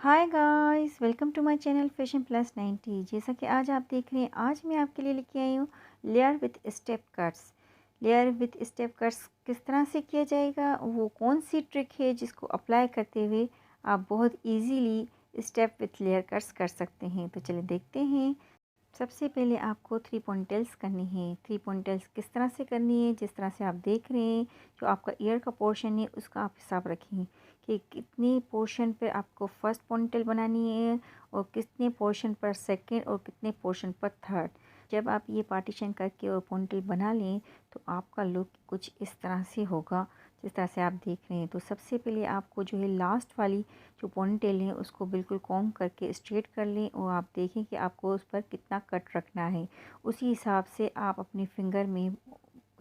Hi guys, welcome to my channel fashion plus 90। जैसा कि आज आप देख रहे हैं, आज मैं आपके लिए लेके आई हूँ layer with step cuts. Layer with step cuts किस तरह से किया जाएगा, वो कौन सी ट्रिक है जिसको अप्लाई करते हुए आप बहुत easily step with layer cuts कर सकते हैं। तो चलिए देखते हैं। सबसे पहले आपको 3 पोनीटेल्स करनी है। 3 पोनीटेल्स किस तरह से करनी है, जिस तरह से आप देख रहे हैं, जो आपका ईयर का पोर्शन है उसका आप हिसाब रखें कि कितने पोर्शन पर आपको फर्स्ट पोनीटेल बनानी है और कितने पोर्शन पर सेकंड और कितने पोर्शन पर थर्ड। जब आप ये पार्टीशन करके और पोनीटेल बना लें तो आपका लुक कुछ इस तरह से होगा जिस तरह से आप देख रहे हैं। तो सबसे पहले आपको जो है लास्ट वाली जो पोनीटेल है उसको बिल्कुल कॉम्ब करके स्ट्रेट कर लें और आप देखें कि आपको उस पर कितना कट रखना है। उसी हिसाब से आप अपने फिंगर में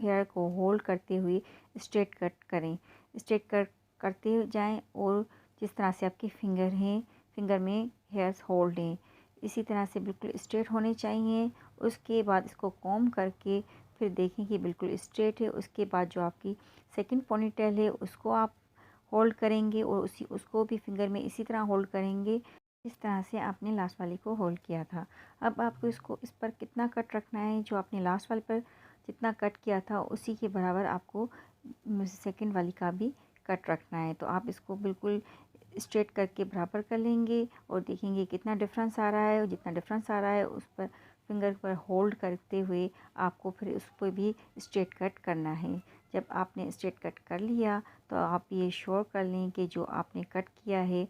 हेयर को होल्ड करते हुए स्ट्रेट कट करें। स्ट्रेट कट करते जाएं और जिस तरह से आपके फिंगर हैं, फिंगर में हेयर्स होल्ड हैं, इसी तरह से बिल्कुल स्ट्रेट होने चाहिए। उसके बाद इसको कॉम्ब करके फिर देखें कि बिल्कुल स्ट्रेट है। उसके बाद जो आपकी सेकंड पोनीटेल है उसको आप होल्ड करेंगे और उसको भी फिंगर में इसी तरह होल्ड करेंगे इस तरह से आपने लास्ट वाली को होल्ड किया था। अब आपको इसको इस पर कितना कट रखना है, जो आपने लास्ट वाले पर जितना कट किया था उसी के बराबर आपको सेकंड वाली का भी कट रखना है। तो आप इसको बिल्कुल स्ट्रेट करके बराबर कर लेंगे और देखेंगे कितना डिफरेंस आ रहा है। और जितना डिफरेंस आ रहा है उस पर फिंगर पर होल्ड करते हुए आपको फिर उस पर भी स्ट्रेट कट करना है। जब आपने स्ट्रेट कट कर लिया तो आप ये श्योर कर लें कि जो आपने कट किया है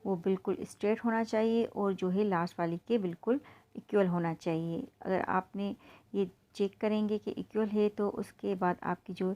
वो बिल्कुल स्ट्रेट होना चाहिए और जो है लास्ट वाली के बिल्कुल इक्वल होना चाहिए। अगर आपने ये चेक करेंगे कि इक्वल है तो उसके बाद आपकी जो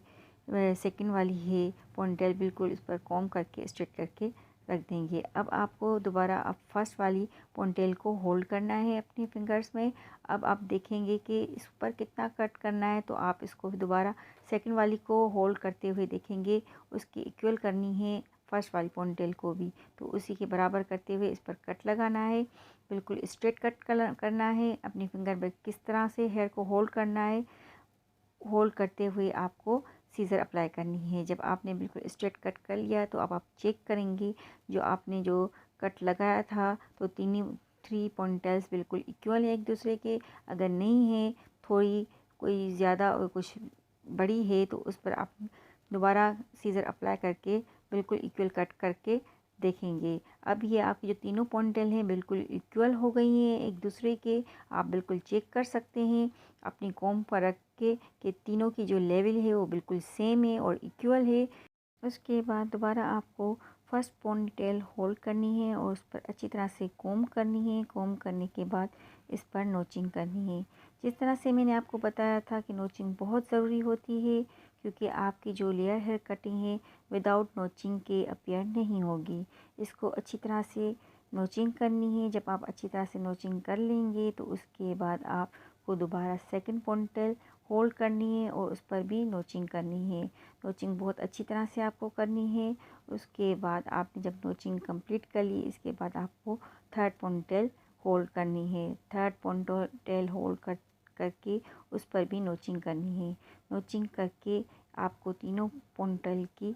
सेकंड वाली है पोनीटेल बिल्कुल इस पर कॉम्ब करके स्ट्रेट करके रख देंगे। अब आपको दोबारा अब फर्स्ट वाली पोनीटेल को होल्ड करना है अपने फिंगर्स में। अब आप देखेंगे कि इस पर कितना कट करना है तो आप इसको दोबारा सेकंड वाली को होल्ड करते हुए देखेंगे उसकी इक्वल करनी है फर्स्ट वाली पोनीटेल को भी। तो उसी के बराबर करते हुए इस पर कट लगाना है, बिल्कुल स्ट्रेट कट करना है। अपनी फिंगर पर किस तरह से हेयर को होल्ड करना है, होल्ड करते हुए आपको सीज़र अप्लाई करनी है। जब आपने बिल्कुल स्ट्रेट कट कर लिया तो अब आप चेक करेंगे जो आपने जो कट लगाया था तो तीनों 3 पोनीटेल्स बिल्कुल इक्वल है एक दूसरे के। अगर नहीं है, थोड़ी कोई ज़्यादा और कुछ बड़ी है तो उस पर आप दोबारा सीज़र अप्लाई करके बिल्कुल इक्वल कट करके देखेंगे। अब ये आपकी जो तीनों पोनीटेल हैं बिल्कुल इक्वल हो गई हैं एक दूसरे के। आप बिल्कुल चेक कर सकते हैं अपनी कॉम्ब पर रख के कि तीनों की जो लेवल है वो बिल्कुल सेम है और इक्वल है। उसके बाद दोबारा आपको फर्स्ट पोनीटेल होल्ड करनी है और उस पर अच्छी तरह से कॉम्ब करनी है। कॉम्ब करने के बाद इस पर नोचिंग करनी है। जिस तरह से मैंने आपको बताया था कि नोचिंग बहुत ज़रूरी होती है क्योंकि आपकी जो लेयर हेयर कटिंग है विदाउट नोचिंग के अपीयर नहीं होगी। इसको अच्छी तरह से नोचिंग करनी है। जब आप अच्छी तरह से नोचिंग कर लेंगे तो उसके बाद आपको दोबारा सेकंड पोनीटेल होल्ड करनी है और उस पर भी नोचिंग करनी है। नोचिंग बहुत अच्छी तरह से आपको करनी है। उसके बाद आपने जब नोचिंग कंप्लीट कर ली इसके बाद आपको थर्ड पोनीटेल होल्ड करनी है। थर्ड पोनीटेल होल्ड करके उस पर भी नोचिंग करनी है। नोचिंग करके आपको तीनों पोनीटेल की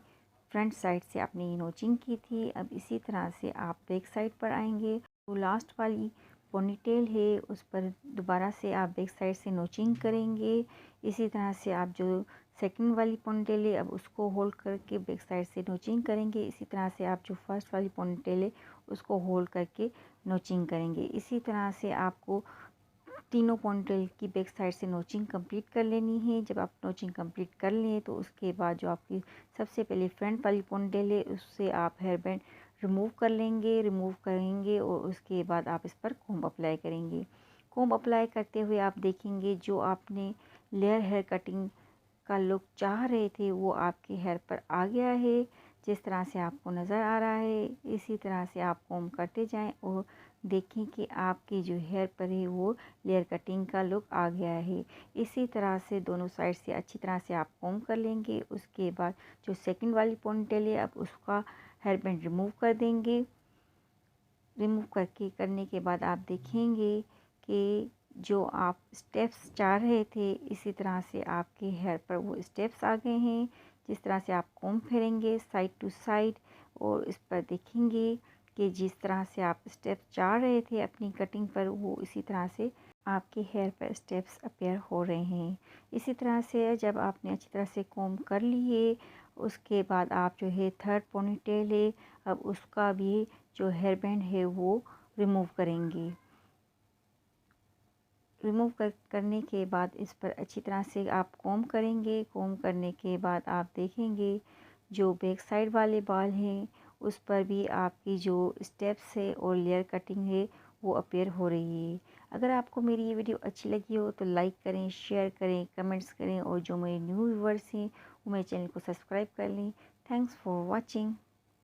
फ्रंट साइड से आपने ये नोचिंग की थी। अब इसी तरह से आप बैक साइड पर आएंगे तो लास्ट वाली पोनीटेल है उस पर दोबारा से आप बैक साइड से नोचिंग करेंगे। इसी तरह से आप जो सेकंड वाली पोनीटेल है अब उसको होल्ड करके बैक साइड से नोचिंग करेंगे। इसी तरह से आप जो फर्स्ट वाली पोनीटेल है उसको होल्ड करके नोचिंग करेंगे। इसी तरह से आपको तीनों पोनीटेल की बैक साइड से नोचिंग कंप्लीट कर लेनी है। जब आप नोचिंग कंप्लीट कर लें तो उसके बाद जो आपकी सबसे पहले फ्रंट वाली पोनीटेल है उससे आप हेयर बैंड रिमूव कर लेंगे, रिमूव करेंगे और उसके बाद आप इस पर कॉम्ब अप्लाई करेंगे। कॉम्ब अप्लाई करते हुए आप देखेंगे जो आपने लेयर हेयर कटिंग का लुक चाह रहे थे वो आपके हेयर पर आ गया है। जिस तरह से आपको नज़र आ रहा है इसी तरह से आप कॉम्ब करते जाएं और देखें कि आपकी जो हेयर पर है वो लेयर कटिंग का लुक आ गया है। इसी तरह से दोनों साइड से अच्छी तरह से आप कॉम्ब कर लेंगे। उसके बाद जो सेकंड वाली पोनीटेल है अब उसका हेयर बैंड रिमूव कर देंगे। रिमूव करने के बाद आप देखेंगे कि जो आप स्टेप्स चाह रहे थे इसी तरह से आपके हेयर पर वो स्टेप्स आ गए हैं। जिस तरह से आप कॉम्ब फेरेंगे साइड टू साइड और इस पर देखेंगे कि जिस तरह से आप स्टेप चाह रहे थे अपनी कटिंग पर, वो इसी तरह से आपके हेयर पर स्टेप्स अपीयर हो रहे हैं। इसी तरह से जब आपने अच्छी तरह से कोम कर लिए, उसके बाद आप जो है थर्ड पोनीटेल है, अब उसका भी जो हेयर बैंड है वो रिमूव करेंगे। करने के बाद इस पर अच्छी तरह से आप कोम करेंगे। कोम करने के बाद आप देखेंगे जो बैक साइड वाले बाल हैं उस पर भी आपकी जो स्टेप्स है और लेयर कटिंग है वो अपीयर हो रही है। अगर आपको मेरी ये वीडियो अच्छी लगी हो तो लाइक करें, शेयर करें, कमेंट्स करें, और जो मेरे न्यू व्यूवर्स हैं वो मेरे चैनल को सब्सक्राइब कर लें। Thanks for watching.